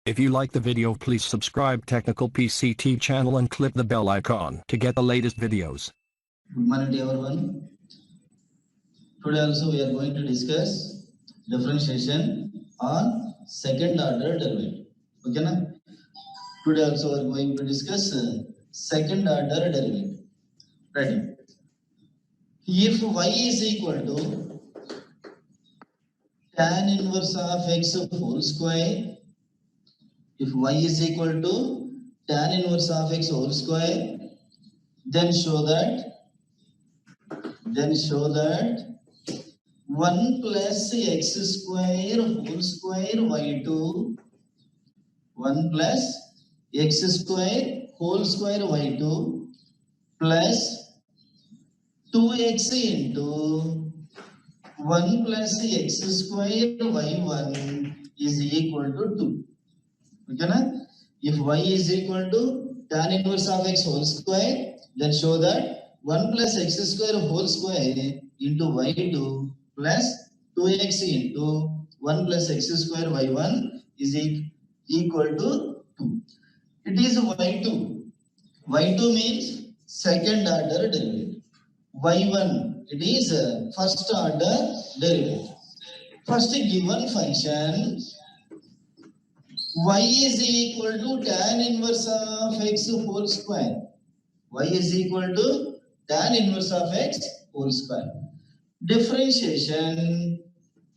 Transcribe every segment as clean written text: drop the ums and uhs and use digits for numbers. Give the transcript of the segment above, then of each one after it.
If you like the video, please subscribe Technical PCT channel and click the bell icon to get the latest videos. Good morning to everyone. Today also we are going to discuss differentiation on second order derivative. Okay na? Today also we are going to discuss second order derivative. Ready? If y is equal to tan inverse of x whole square, if y is equal to tan inverse of x whole square, then show that 1 plus x square whole square y2, 1 plus x square whole square y2 plus 2x into 1 plus x square y1 is equal to 2. Okay na? If y is equal to tan inverse of x whole square, then show that 1 plus x square whole square into y2 plus 2x into 1 plus x square y1 is equal to 2. It is y2. y2 means second order derivative. y1, it is first order derivative. First given function y is equal to tan inverse of x whole square. Y is equal to tan inverse of x whole square. Differentiation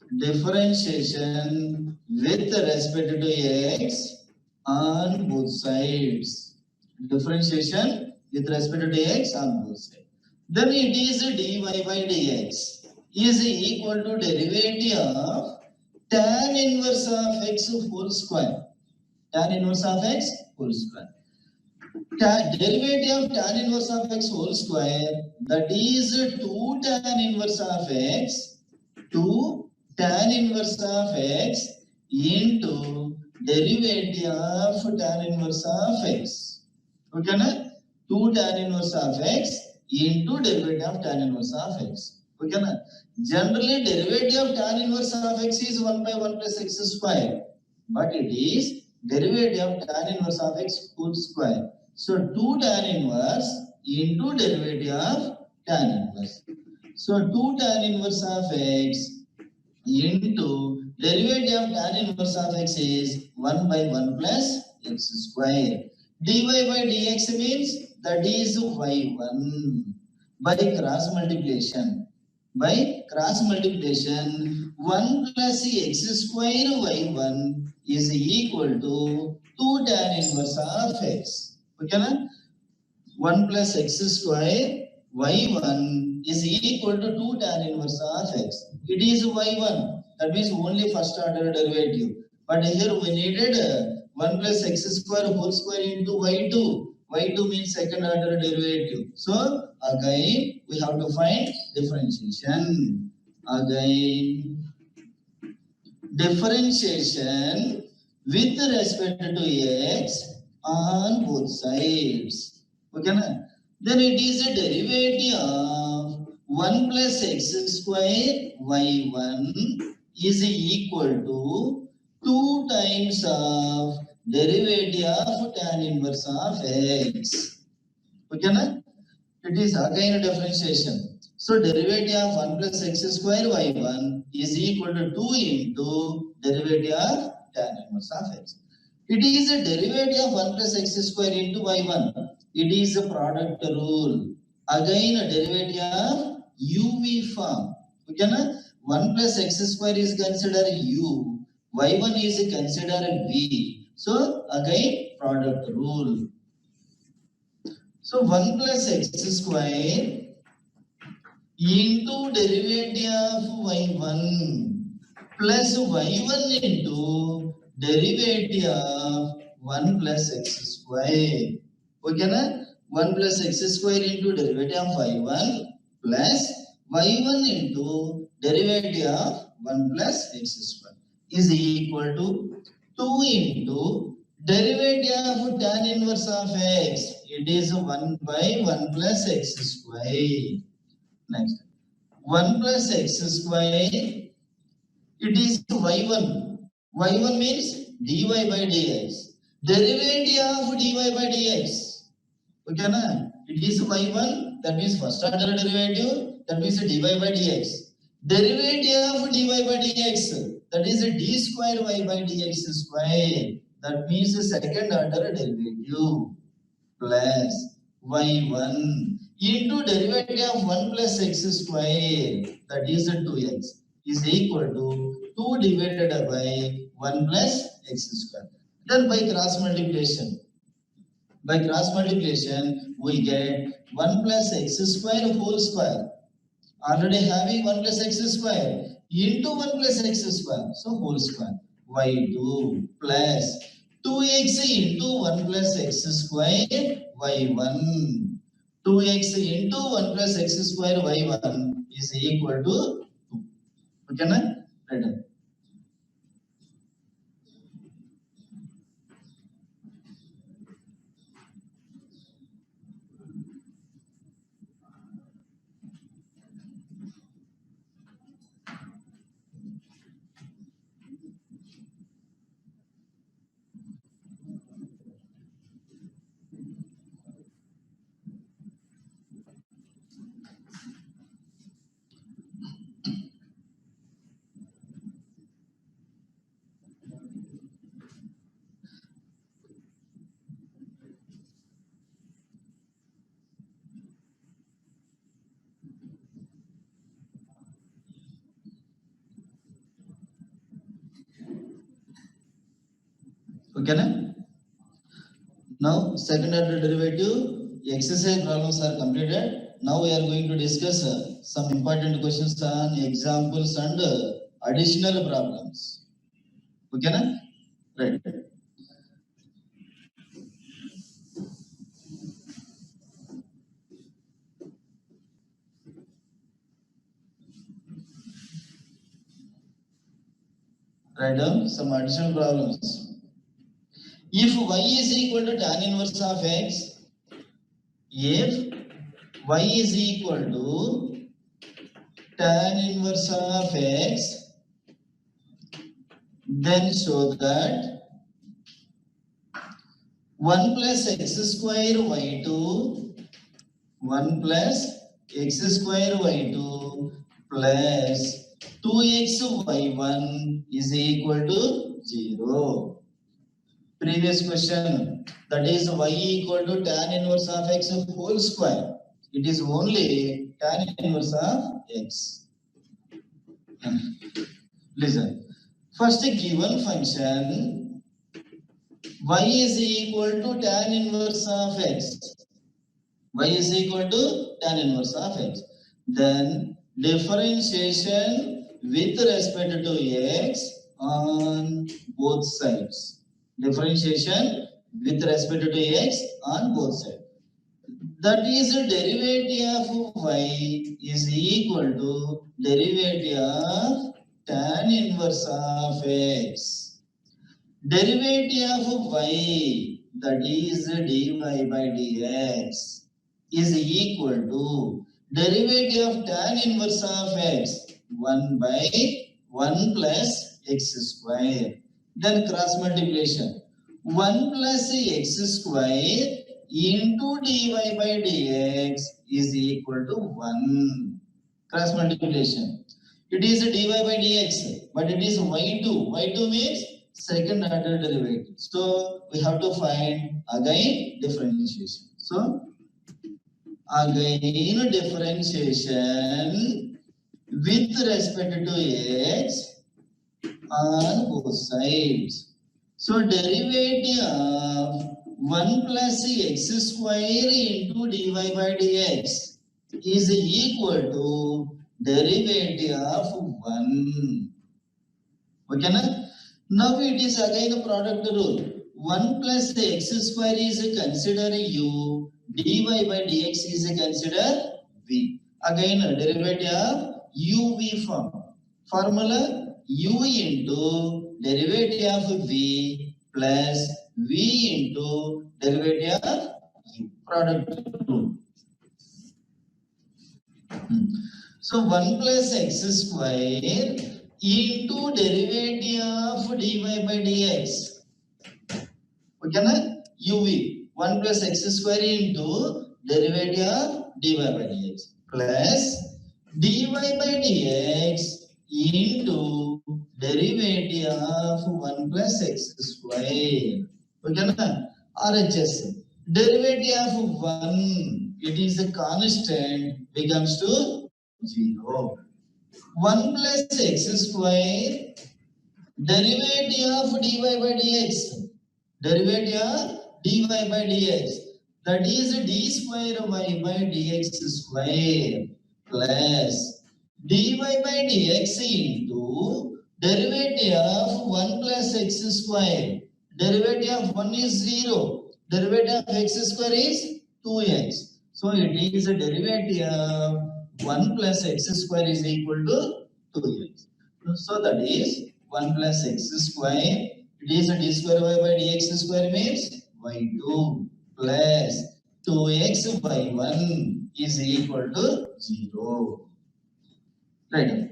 with respect to x on both sides. Differentiation with respect to x on both sides. Then it is dy by dx is equal to derivative of tan inverse of x whole square. Tan inverse of x whole square. Derivative of tan inverse of x whole square, that is 2 tan inverse of x into derivative of tan inverse of x. Okay na? 2 tan inverse of x into derivative of tan inverse of x. Okay na? Generally derivative of tan inverse of x is 1 by 1 plus x square, but it is derivative of tan inverse of x whole square. So 2 tan inverse into derivative of tan inverse. So 2 tan inverse of x into derivative of tan inverse of x is 1 by 1 plus x square. dy by dx means that is y1 by cross multiplication. By cross multiplication, 1 plus x square y1 is equal to 2 tan inverse of x. Okay na? 1 plus x square y1 is equal to 2 tan inverse of x. It is y1, that means only first order derivative. But here we needed 1 plus x square whole square into y2. y2 means second order derivative. So again we have to find differentiation. Again, differentiation with respect to x on both sides. Okay na? Then it is a derivative of 1 plus x square y1 is equal to 2 times of derivative of tan inverse of x. Okay na? It is again a differentiation. So derivative of 1 plus x square y1 is equal to 2 into derivative of tan inverse of x. It is a derivative of 1 plus x square into y1. It is a product rule. Again a derivative of uv form. Okay na? 1 plus x square is considered u. y1 is considered v. So again product rule. So 1 plus x square into derivative of y1 plus y1 into derivative of 1 plus x square. Okay na? 1 plus x square into derivative of y1 plus y1 into derivative of 1 plus x square is equal to 2 into derivative of tan inverse of x. It is 1 by 1 plus x square. Next. 1 plus x square, it is y1. y1 means dy by dx. Derivative of dy by dx. Okay, na? It is y1, that means first order derivative, that means dy by dx. Derivative of dy by dx, that is d square y by dx square. That means the second order derivative plus y1 into derivative of 1 plus x square, that is 2x, is equal to 2 divided by 1 plus x square. Then by cross multiplication, we get 1 plus x square whole square. Already having 1 plus x square into 1 plus x square, so whole square. Y2 plus 2x into 1 plus x square y1. 2x into 1 plus x square y1 is equal to 2. Okay, na? Right. Okay, na? Now, second order derivative exercise problems are completed. Now we are going to discuss some important questions on examples and additional problems. Okay, na? Right. Write down some additional problems. If y is equal to tan inverse of x, if y is equal to tan inverse of x, then show that 1 plus x square y2, 1 plus x square y2 plus 2x y1 is equal to 0. Previous question, that is y equal to tan inverse of x whole square. It is only tan inverse of x. Listen, first given function y is equal to tan inverse of x. Y is equal to tan inverse of x. Then differentiation with respect to x on both sides. Differentiation with respect to x on both sides. That is a derivative of y is equal to derivative of tan inverse of x. Derivative of y, that is dy by dx, is equal to derivative of tan inverse of x, 1 by 1 plus x square. Then cross multiplication, 1 plus x square into dy by dx is equal to 1. Cross multiplication. It is dy by dx, but it is y2. Y2 means second order derivative. So we have to find again differentiation. So again differentiation with respect to x on both sides. So derivative of 1 plus x square into dy by dx is equal to derivative of 1. Okay, na? Now it is again a product rule. 1 plus x square is considered u, dy by dx is considered v. Again derivative of uv form. Formula u into derivative of v plus v into derivative of u. Product rule. So 1 plus x square into derivative of dy by dx. Okay na? uv 1 plus x square into derivative of dy by dx plus dy by dx into derivative of 1 plus x square. Okay na? RHS derivative of 1, it is a constant, becomes to 0. 1 plus x square derivative of dy by dx, derivative of dy by dx, that is d square y by dx square plus dy by dx into derivative of 1 plus x square, derivative of 1 is 0, derivative of x square is 2x, so it is a derivative of 1 plus x square is equal to 2x. So that is 1 plus x square, it is a d square y by dx square means y2 plus 2x by 1 is equal to 0. Right.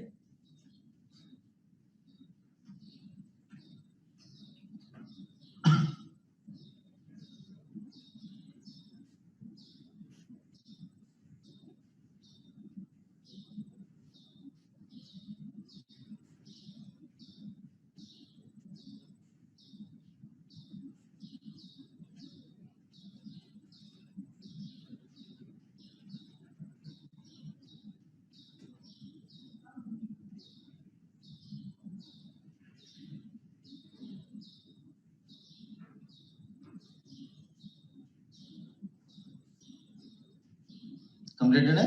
Completed?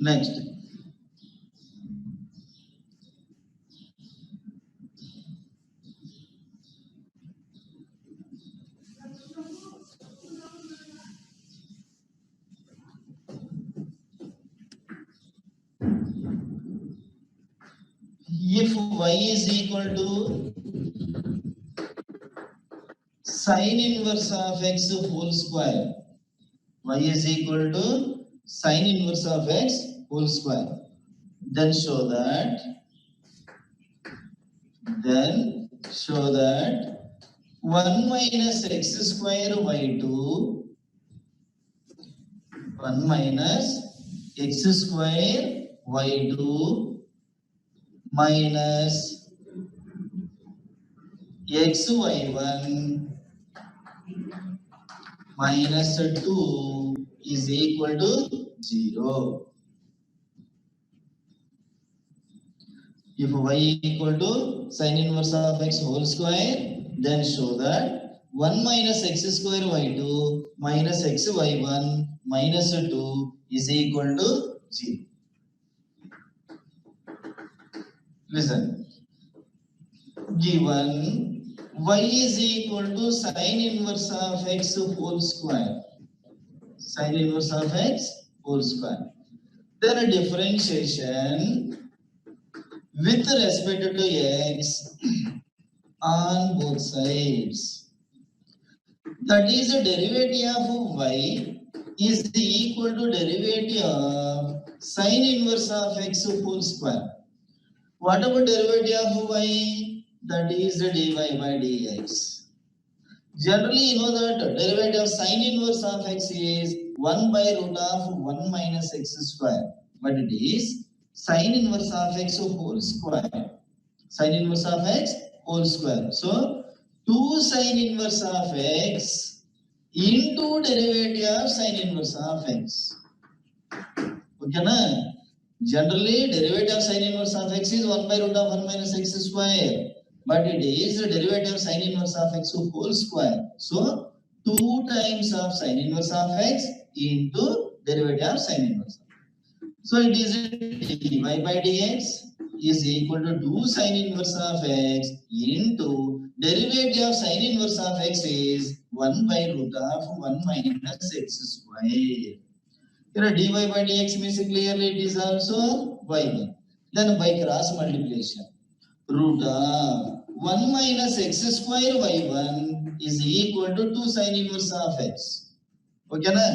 Next. If y is equal to sine inverse of x whole square, y is equal to sine inverse of x whole square, then show that 1 minus x square y2, 1 minus x square y2 minus xy1 minus 2 is equal to 0. If y equal to sine inverse of x whole square, then show that 1 minus x square y2 minus xy1 minus 2 is equal to 0. Listen. Given y is equal to sine inverse of x whole square, sine inverse of x whole square, then a differentiation with respect to x on both sides, that is a derivative of y is equal to derivative of sine inverse of x whole square. What about derivative of y? That is the dy by dx. Generally, you know that derivative of sine inverse of x is 1 by root of 1 minus x square. But it is sine inverse of x whole square. Sine inverse of x whole square. So, 2 sine inverse of x into derivative of sine inverse of x. Okay, na? Generally, derivative of sine inverse of x is 1 by root of 1 minus x square. But it is the derivative of sine inverse of x whole square. So, 2 times of sine inverse of x into derivative of sine inverse. So, it is dy by dx is equal to 2 sine inverse of x into derivative of sine inverse of x is 1 by root of 1 minus x square. Here dy by dx means clearly it is also y1. Then by cross multiplication, root of 1 minus x square y1 is equal to 2 sine inverse of x. Okay na?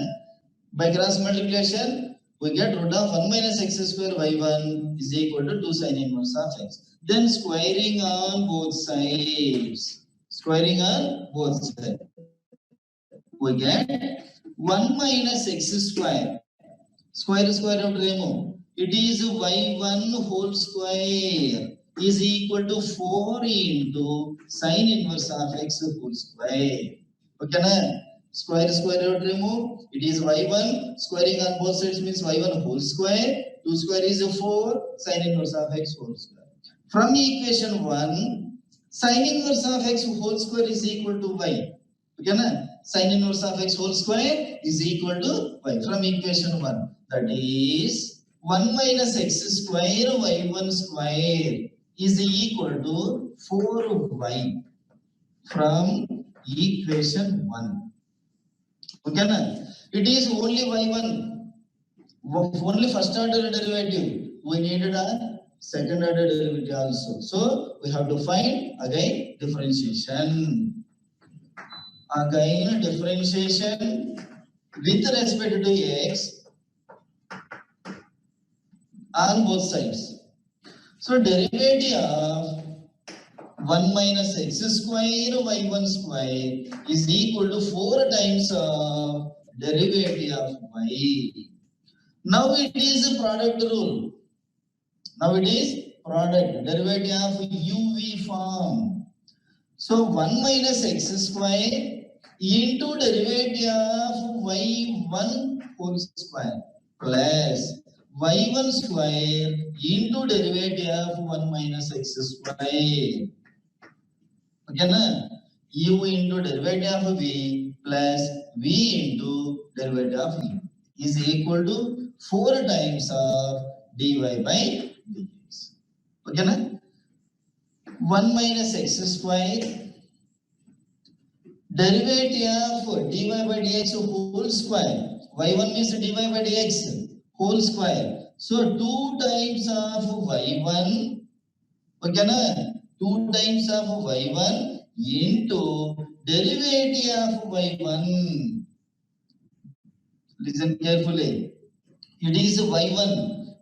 By cross multiplication, we get root of 1 minus x square y1 is equal to 2 sin inverse of x. Then squaring on both sides. Squaring on both sides. We get 1 minus x square. Square root remove. It is y1 whole square is equal to 4 into sin inverse of x whole square. Okay, na? Square root remove. It is y1. Squaring on both sides means y1 whole square. 2 square is 4. Sin inverse of x whole square. From equation 1, sin inverse of x whole square is equal to y. Okay, na? Sin inverse of x whole square is equal to y from equation 1. That is 1 minus x square y1 square is equal to 4y from equation 1. Okay, na? It is only y1. Only first order derivative. We needed a second order derivative also. So we have to find again differentiation. Again differentiation with respect to x on both sides. So derivative of 1 minus x square y1 square is equal to 4 times of derivative of y. Now it is a product rule. Now it is product derivative of UV form. So 1 minus x square into derivative of y1 whole square plus y1 square into derivative of 1 minus x square. Okay, na? U into derivative of v plus v into derivative of u is equal to 4 times of dy by dx. Okay, na? 1 minus x square derivative of dy by dx whole square. Y1 means dy by dx whole square. So 2 times of y1, okay, na? 2 times of y1 into derivative of y1. Listen carefully. It is y1.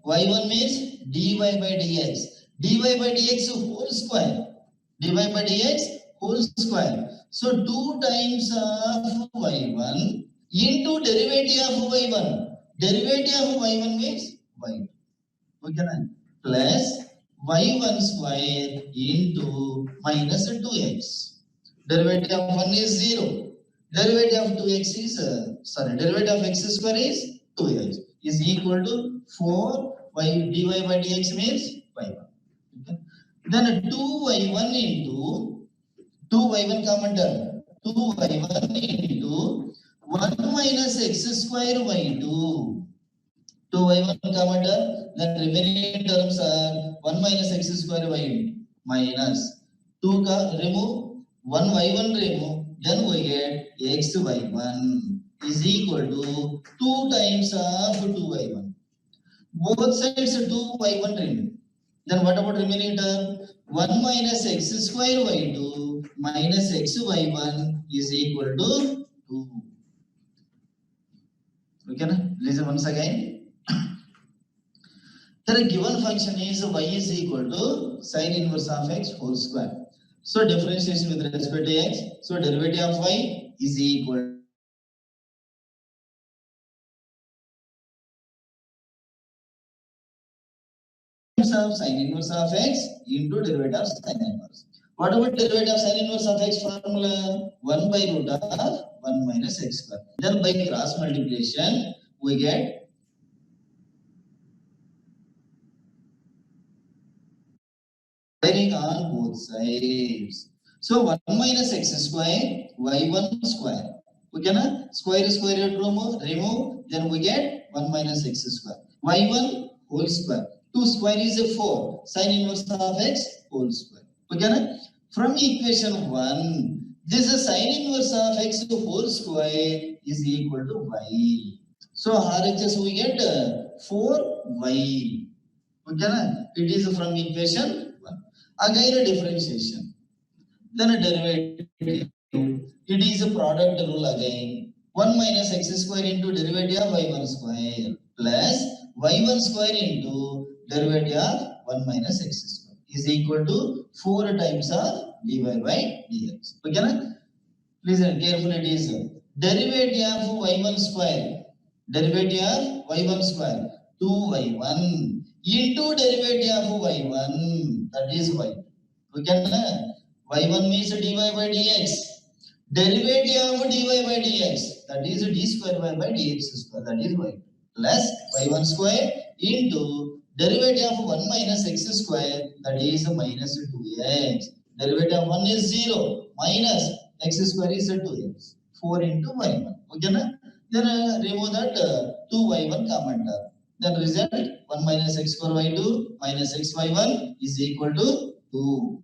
Y1 means dy by dx. Dy by dx whole square. Dy by dx whole square. So 2 times of y1 into derivative of y1. Derivative of y1 means y2. Okay, plus y1 square into minus 2x. Derivative of 1 is 0. Derivative of 2x is, derivative of x square is 2x is equal to 4 y dy by dx means y1. Okay. Then 2y1 into 2y1 common term. 2y1 into 1 minus x square y2. 2y1 common term. Then remaining terms are 1 minus x square y minus 2 remove 1 y1 remove. Then we get x y1 is equal to 2 times of 2y1. Both sides 2y1 remove. Then what about remaining term? 1 minus x square y2 minus x y1 is equal to 2. Okay, na? Listen once again. The given function is y is equal to sin inverse of x whole square. So differentiation with respect to x. So derivative of y is equal of sin inverse of x into derivative of sin inverse. What about derivative of sin inverse of x formula? 1 by root of 1 minus x square. Then by cross multiplication, we get squaring on both sides. So 1 minus x square, y1 square. We can square root remove, then we get 1 minus x square. y1 whole square. 2 square is 4. Sin inverse of x whole square. Okay, from equation 1, this is sin inverse of x whole square is equal to y. So RHS we get 4y. Okay, it is from equation 1. Again a differentiation. Then a derivative. It is a product rule again. 1 minus x square into derivative of y1 square plus y1 square into derivative of 1 minus x square is equal to 4 times of dy by dx. Okay, na? Listen carefully. It is derivative of y1 square. Derivative of y1 square 2y1 into derivative of y1, that is y. Okay, na? y1 means dy by dx. Derivative of dy by dx, that is d square y by dx square, that is y, plus y1 square into derivative of 1 minus x square, that is minus 2x. Derivative of 1 is 0, minus x square is 2x. 4 into y1. Okay, na? Then remove that 2y1 common term. Then result 1 minus x square y2 minus x y1 is equal to 2.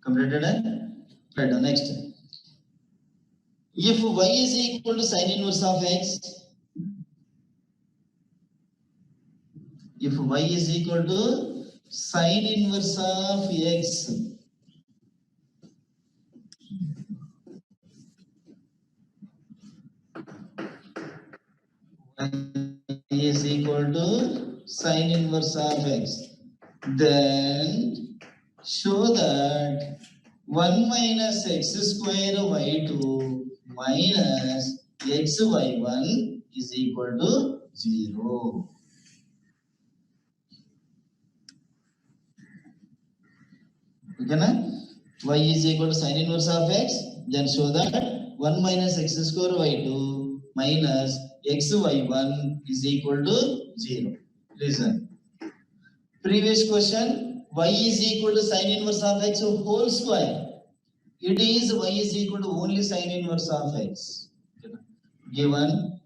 Completed? Right, next. If y is equal to sine inverse of x, if y is equal to sine inverse of x, y is equal to sine inverse of x, then show that 1 minus x square y2 minus x y1 is equal to 0. Okay, na? Y is equal to sine inverse of x, then show that 1 minus x square y2 minus x y1 is equal to 0. Listen. Previous question, y is equal to sine inverse of x whole square. It is y is equal to only sine inverse of x. Given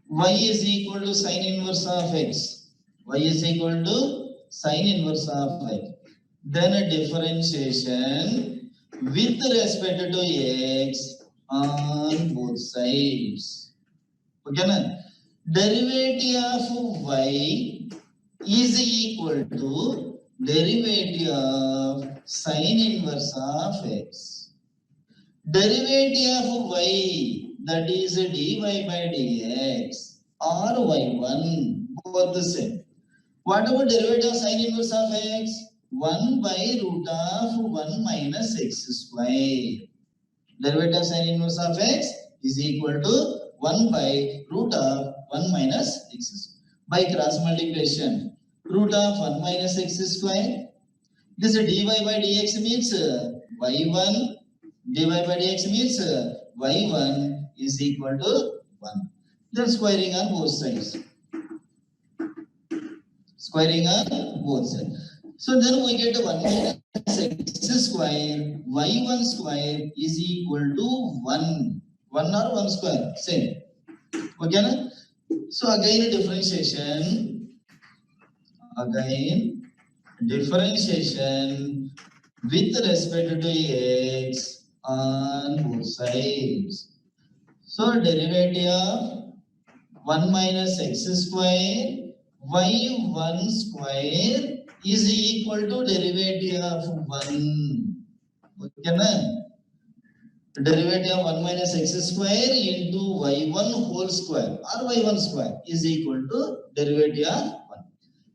y is equal to sine inverse of x, y is equal to sine inverse of x, then a differentiation with respect to x on both sides. Okay, na? Derivative of y is equal to derivative of sine inverse of x. Derivative of y, that is dy by dx or y1, both the same. What about derivative of sine inverse of x? 1 by root of 1 minus x square. Derivative of sine inverse of x is equal to 1 by root of 1 minus x square. By cross multiplication, root of 1 minus x square. This dy by dx means y1. Dy by dx means y1 is equal to 1. Then squaring on both sides. Squaring on both sides. So then we get 1 minus x square, y1 square is equal to 1. 1 or 1 square, same. Okay, na? So again differentiation with respect to x on both sides. So derivative of 1 minus x square y1 square is equal to derivative of 1. Okay, na? Derivative of 1 minus x square into y1 whole square or y1 square is equal to derivative of 1.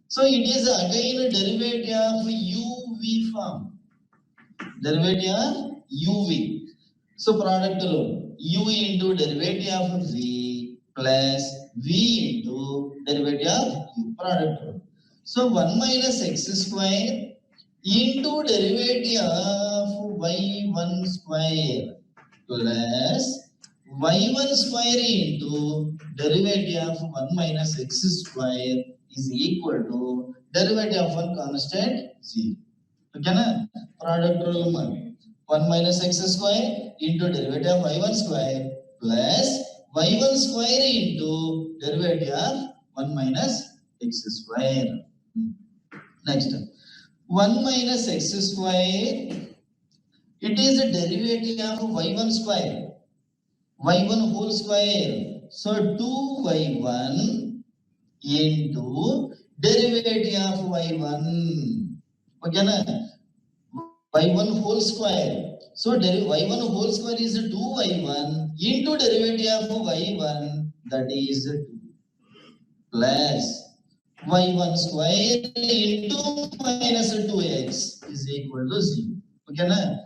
So it is again derivative of uv form. Derivative of uv. So product rule, u into derivative of v plus v into derivative of u, product rule. So 1 minus x square into derivative of y1 square plus y1 square into derivative of 1 minus x square is equal to derivative of one constant 0. Okay, na? Product rule 1 minus x square into derivative of y1 square plus y1 square into derivative of 1 minus x square. Next, 1 minus x square It is a derivative of y1 square. Y1 whole square. So 2y1 into derivative of y1. Okay, na? y1 whole square. So y1 whole square is 2y1 into derivative of y1, that is 2 plus y1 square into minus 2x is equal to 0. Okay, na?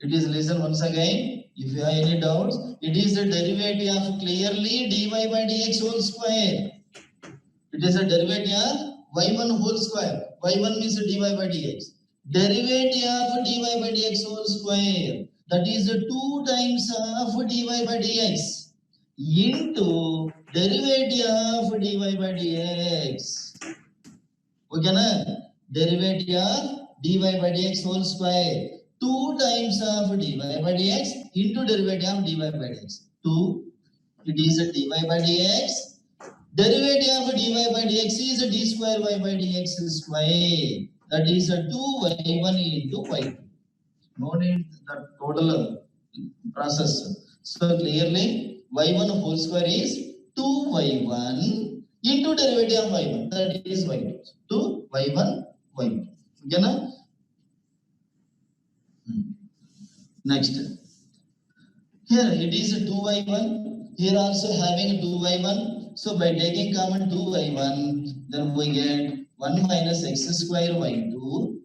It is listen once again. If you have any doubts, it is the derivative of clearly dy by dx whole square. It is a derivative of y1 whole square. Y1 means dy by dx. Derivative of dy by dx whole square. That is 2 times of dy by dx into derivative of dy by dx. Okay, na? Derivative of dy by dx whole square. 2 times of dy by dx into derivative of dy by dx. 2, it is a dy by dx. Derivative of dy by dx is a d square y by dx square. That is a 2y1 into y2. No need the total process. So clearly y1 whole square is 2y1 into derivative of y1. That is y2. 2y1 y2. Okay, na? Next. Here it is 2y1. Here also having 2y1. So by taking common 2y1, then we get 1 minus x square y2.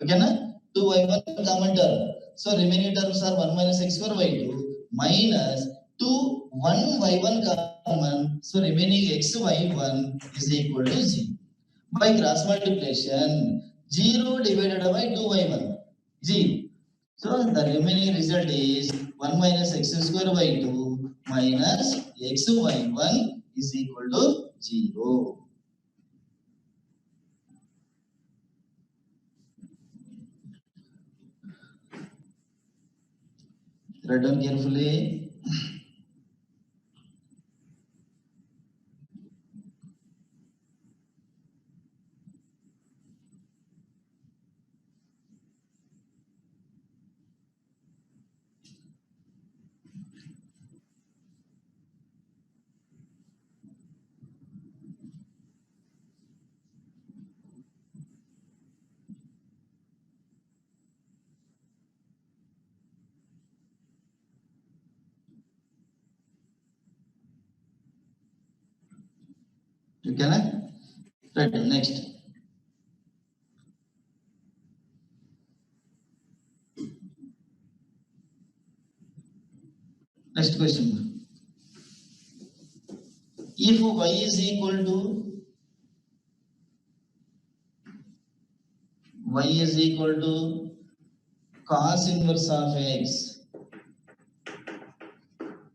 Okay, na? 2y1 common term. So remaining terms are 1 minus x square y2 minus 2 1 y1 common. So remaining x y1 is equal to 0. By cross multiplication, 0 divided by 2y1, 0. So the remaining result is 1 minus x square y2 minus x y1 is equal to 0. Write down carefully. You can right next. Next question. If y is equal to cos inverse of x,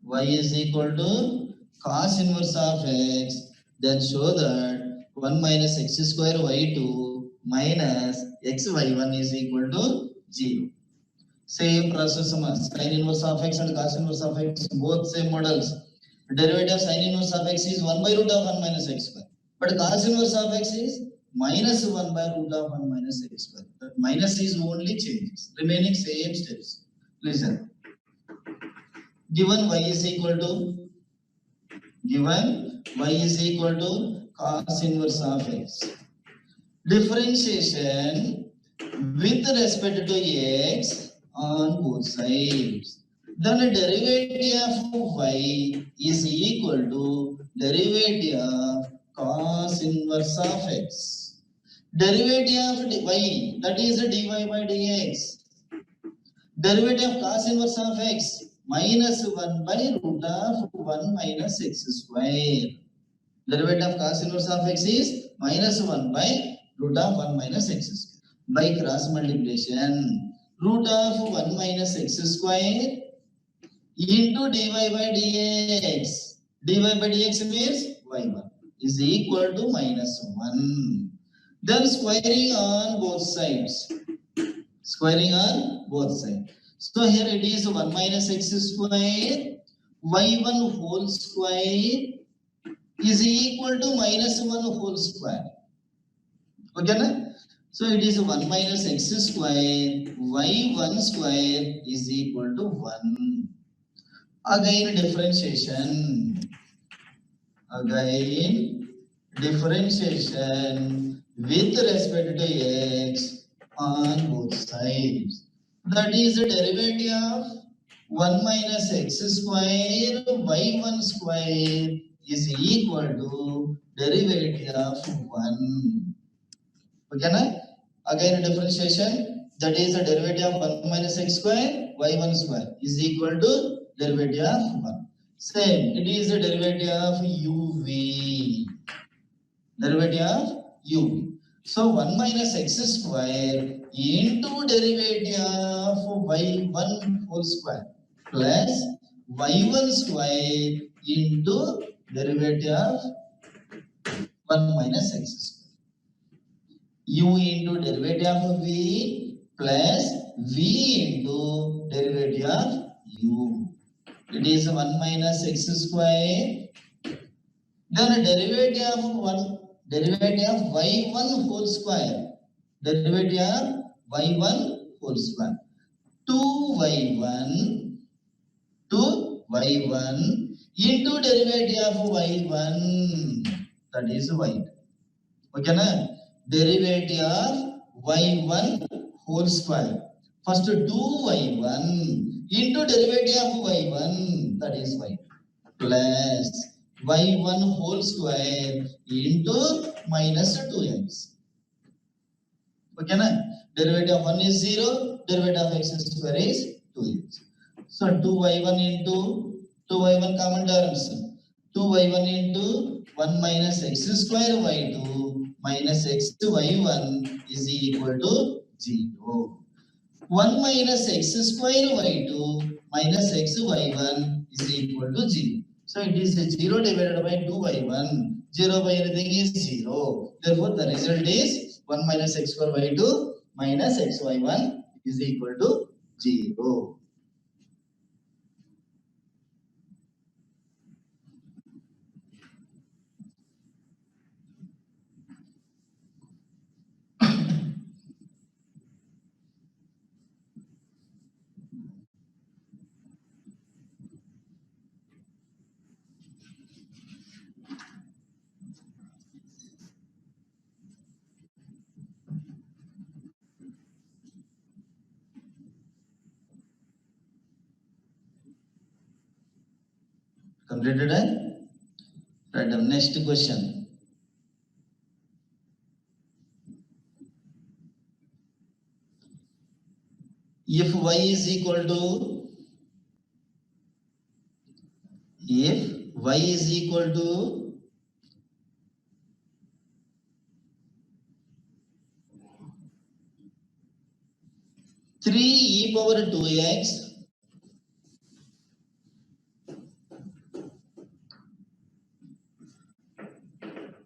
y is equal to cos inverse of x, then show that 1 minus x square y2 minus x y1 is equal to 0. Same process, sin inverse of x and cos inverse of x, both same models. Derivative of sin inverse of x is 1 by root of 1 minus x square. But cos inverse of x is minus 1 by root of 1 minus x square. That minus is only changes, remaining same steps. Listen. Given y is equal to cos inverse of x. Differentiation with respect to x on both sides. Then the derivative of y is equal to derivative of cos inverse of x. Derivative of y, that is dy by dx. Derivative of cos inverse of x minus 1 by root of 1 minus x square. Derivative of cos inverse of x is minus 1 by root of 1 minus x square. By cross multiplication, root of 1 minus x square into dy by dx. Dy by dx means y1 is equal to minus 1. Then squaring on both sides. So here it is 1 minus x square, y1 whole square is equal to minus 1 whole square. Okay, na? So it is 1 minus x square y1 square is equal to 1. Again differentiation. Again differentiation with respect to x on both sides. That is the derivative of 1 minus x square y1 square is equal to derivative of 1. Okay, na? Again differentiation, that is the derivative of 1 minus x square y1 square is equal to derivative of 1. Same, it is the derivative of uv. Derivative of uv. So 1 minus x square into derivative of y1 whole square plus y1 square into derivative of 1 minus x square. U into derivative of v plus v into derivative of u. It is 1 minus x square. Then derivative of y1 whole square. Derivative of y1 whole square. 2y1 into derivative of y1. That is y. Okay, na? Derivative of y1 whole square. First 2y1 into derivative of y1, that is y, plus y1 whole square into minus 2x. Okay, na? Derivative of 1 is 0, derivative of x square is 2x. So 2y1 into 2y1 common terms. 2y1 into 1 minus x square y2 minus x y1 is equal to 0. 1 minus x square y2 minus x y1 is equal to 0. So it is 0 divided by 2y1. 0 by anything is 0. Therefore the result is 1 minus x square y2 minus x y1 is equal to 0. Completed, eh? Right, next question. If y is equal to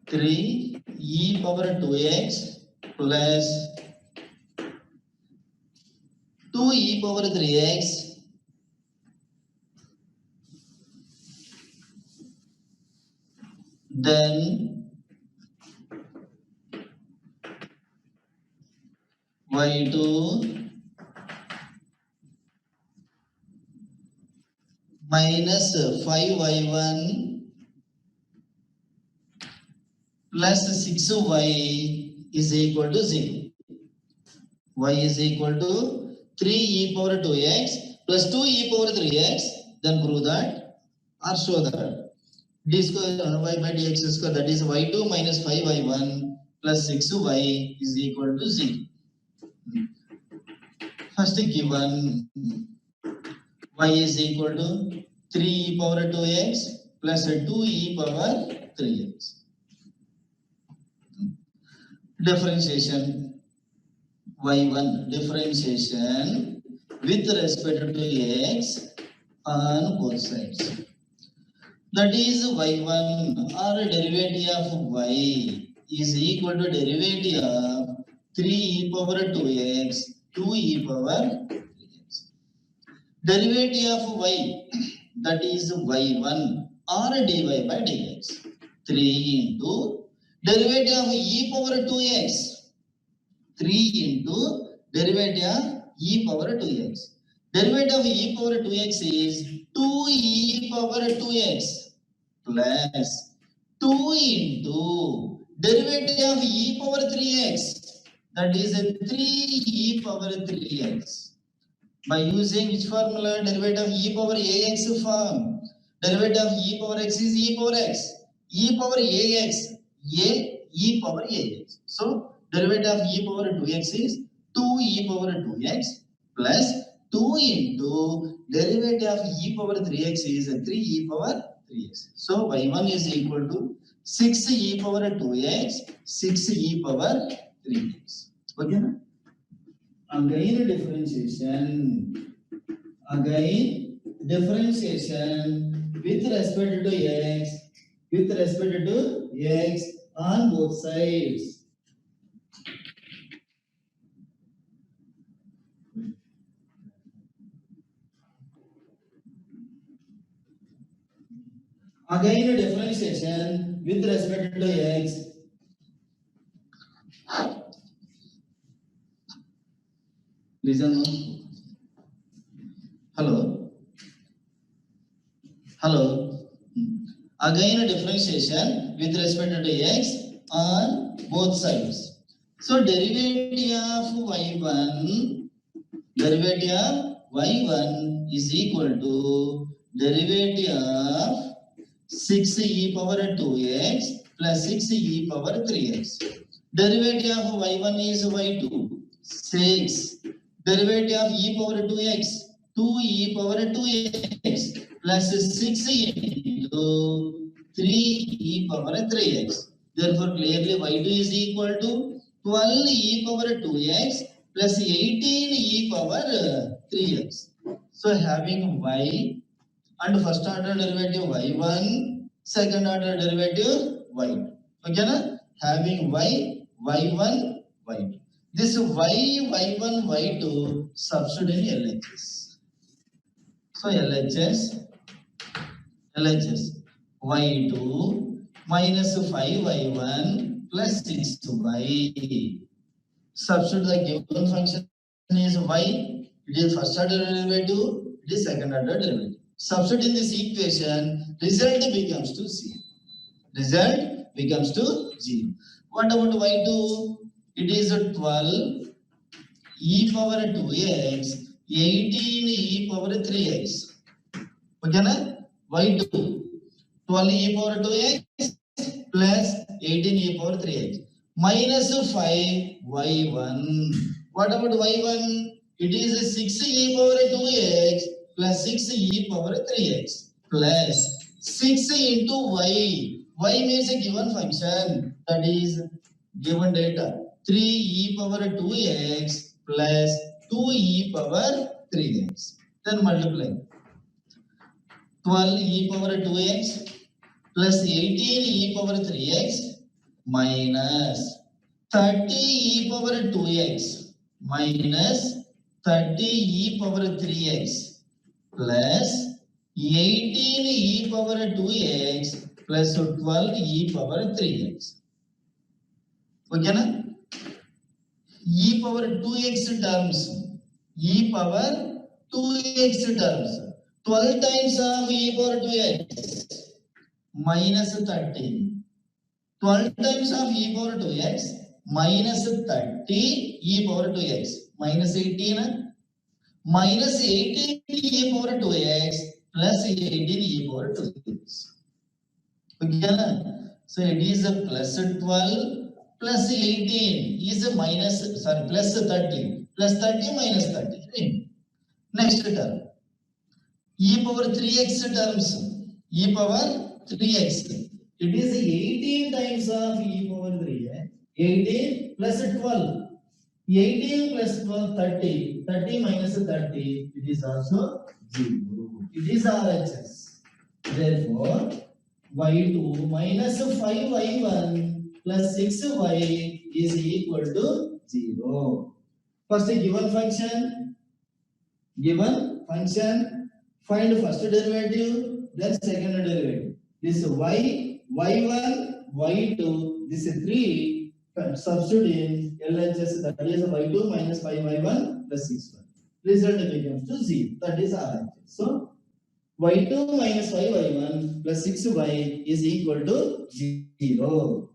3e power 2x plus 2e power 3x then y2 minus 5y1 plus 6y is equal to 0. Y is equal to 3e power 2x plus 2e power 3x, then prove that or show that d square y by dx square, that is y2 minus 5y1 plus 6y is equal to 0. First given y is equal to 3e power 2x plus 2e power 3x. Differentiation y1 differentiation with respect to x on both sides. That is y1 or derivative of y is equal to derivative of 3e power 2x 2e power 3x. Derivative of y, that is y1 or dy by dx. 3 into derivative of e power 2x. 3 into derivative e power 2x. Derivative of e power 2x is 2e power 2x plus 2 into derivative of e power 3x, that is 3e power 3x. By using which formula? Derivative of e power ax form. Derivative of e power x is e power x. E power ax, a e power ax. So derivative of e power 2x is 2e power 2x plus 2 into derivative of e power 3x is 3e power 3x. So y1 is equal to 6e power 2x, 6e power 3x. Okay? Again differentiation with respect to x on both sides. Again differentiation with respect to x. Listen. Hello. Again differentiation with respect to x on both sides. So derivative of y1 is equal to derivative of 6e power 2x plus 6e power 3x. Derivative of y1 is y2, 6. Derivative of e power 2x, 2e power 2x plus 6 into 3e power 3x. Therefore, clearly y2 is equal to 12e power 2x plus 18e power 3x. So having y and first order derivative y1, second order derivative y2. Okay, na? Having y1, y2. This y1, y2 substitute in LHS. So LHS y2 minus 5y1 plus 6y. Substitute the given function is y. It is first order derivative, it is second order derivative. Substitute in this equation, result becomes to 0. Result becomes to 0. What about y2? It is 12 e power 2x, 18 e power 3x. Okay, na? y2, 12 e power 2x plus 18 e power 3x minus 5 y1. What about y1? It is 6 e power 2x plus 6 e power 3x plus 6 into y. Y means a given function, that is given data 3 e power 2x plus 2 e power 3x. Then multiply 12 e power 2x plus 18 e power 3x minus 30 e power 2x minus 30 e power 3x plus 18 e power 2x plus 12 e power 3x. Okay, na? E power 2x terms. E power 2x terms. 12 times of e power 2x minus 13. 12 times of e power 2x minus 30 e power 2x minus 18 minus 18 e power 2x plus 18 e power 2x. Okay, so it is a plus 12 plus 18 is a minus, sorry, plus 30 plus 30 minus 30. Next term, e power 3x terms, e power 3x. It is 18 times of e power 3x. 18 plus 12. 18 plus 12, 30. 30 minus 30, it is also 0. It is RHS. Therefore, y2 minus 5y1 plus 6y is equal to 0. First given function, find first derivative, then second derivative. This y, y1, y2, this is 3. substitute in LHS, that is y2 minus 5y1 plus 6y. Result becomes to 0. That is RHS. So y2 minus 5y1 plus 6y is equal to 0.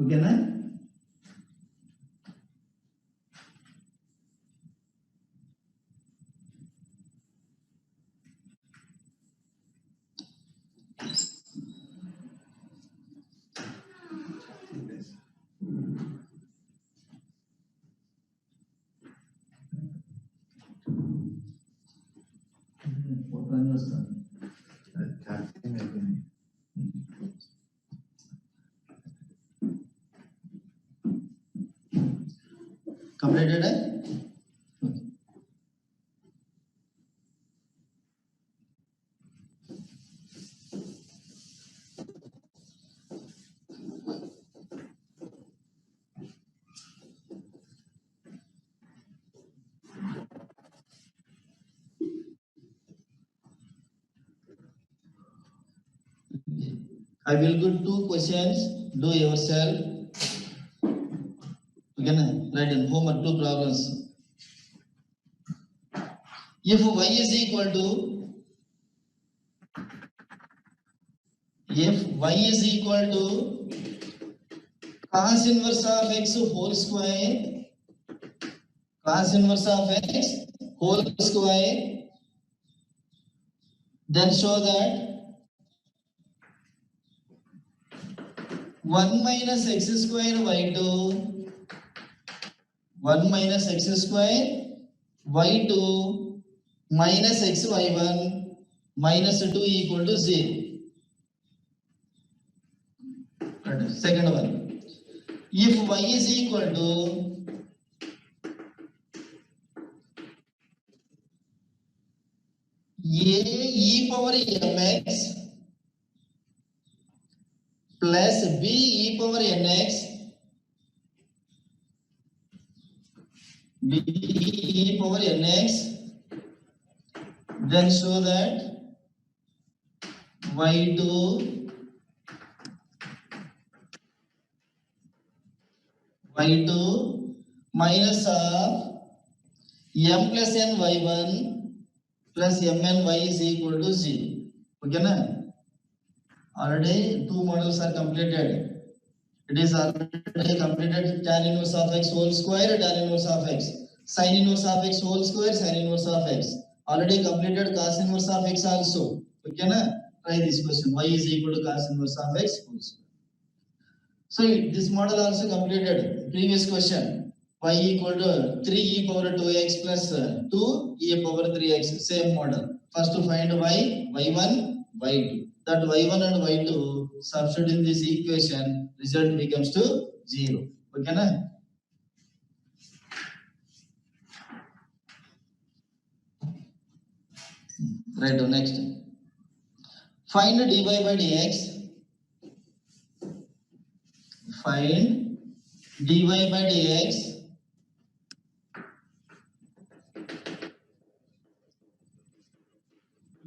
Okay, na? Completed, eh? I will give 2 questions. Do yourself. You can write in homework 2 problems. If y is equal to cos inverse of x whole square, then show that 1 minus x square y2, 1 minus x square y2 minus x y1 minus 2 equal to 0. Second one, if y is equal to a e power mx plus b e power nx, then show that y2 minus of m plus n y1 plus mn y is equal to 0. Okay, na? Already 2 models are completed. It is already completed tan inverse of x whole square, tan inverse of x, sin inverse of x whole square, sin inverse of x. Already completed cos inverse of x also. Okay, na? Try this question. Y is equal to cos inverse of x whole square. So this model also completed. Previous question. Y equal to 3 e power 2x plus 2 e power 3x. Same model. First to find y, y1, y2. That y1 and y2 substitute in this equation, result becomes to 0. Okay, na? Right, next. Find dy by dx. Find dy by dx.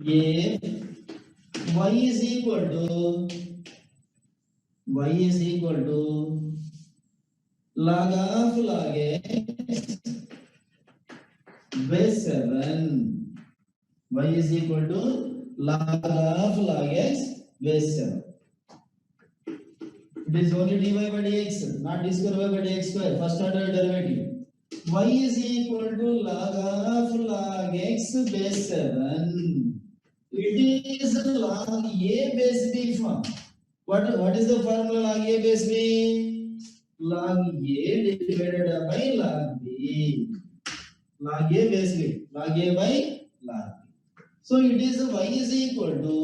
If y is equal to log of log x base 7. Y is equal to log of log x base 7. It is only dy by dx, not d square y by dx square. First order derivative. Y is equal to log of log x base 7. It is log a base b form. What is the formula log a base b? Log a divided by log b. Log a base b. Log a by log b. So it is y is equal to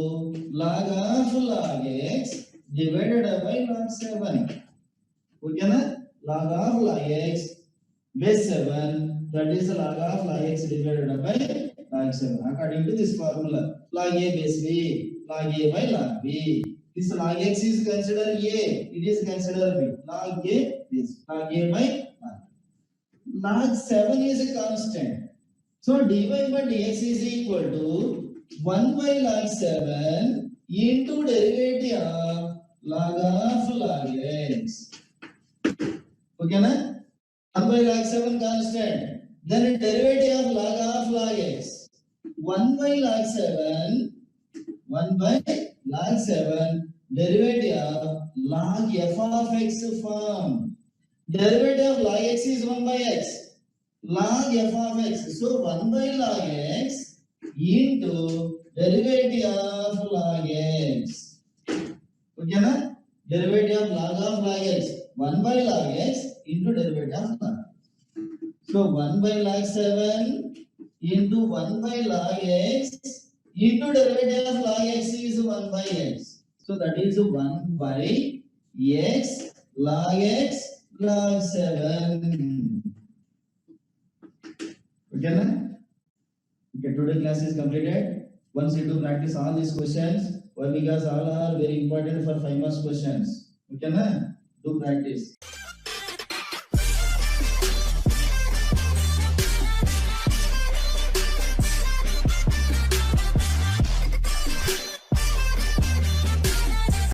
log of log x divided by log 7. Okay, na? Log of log x base 7, that is the log of log x divided by log 7. According to this formula, log a base b, log a by log b. This log x is considered a, it is considered b. Log a is log a by log b. Log 7 is a constant. So dy by dx is equal to 1 by log 7 into derivative of log x. Okay, na? 1 by log 7 constant. Then derivative of log x. 1 by log 7. 1 by log 7. Derivative of log f of x form. Derivative of log x is 1 by x. Log f of x. So 1 by log x into derivative of log x. Okay, na? Derivative of log x. 1 by log x into derivative of log. So 1 by log 7 into 1 by log x into derivative of log x is 1 by x. So that is 1 by x log 7. Okay, na? Okay, today class is completed. Once you do practice all these questions, why? Because all are very important for 5 marks questions. Okay, na? Do practice.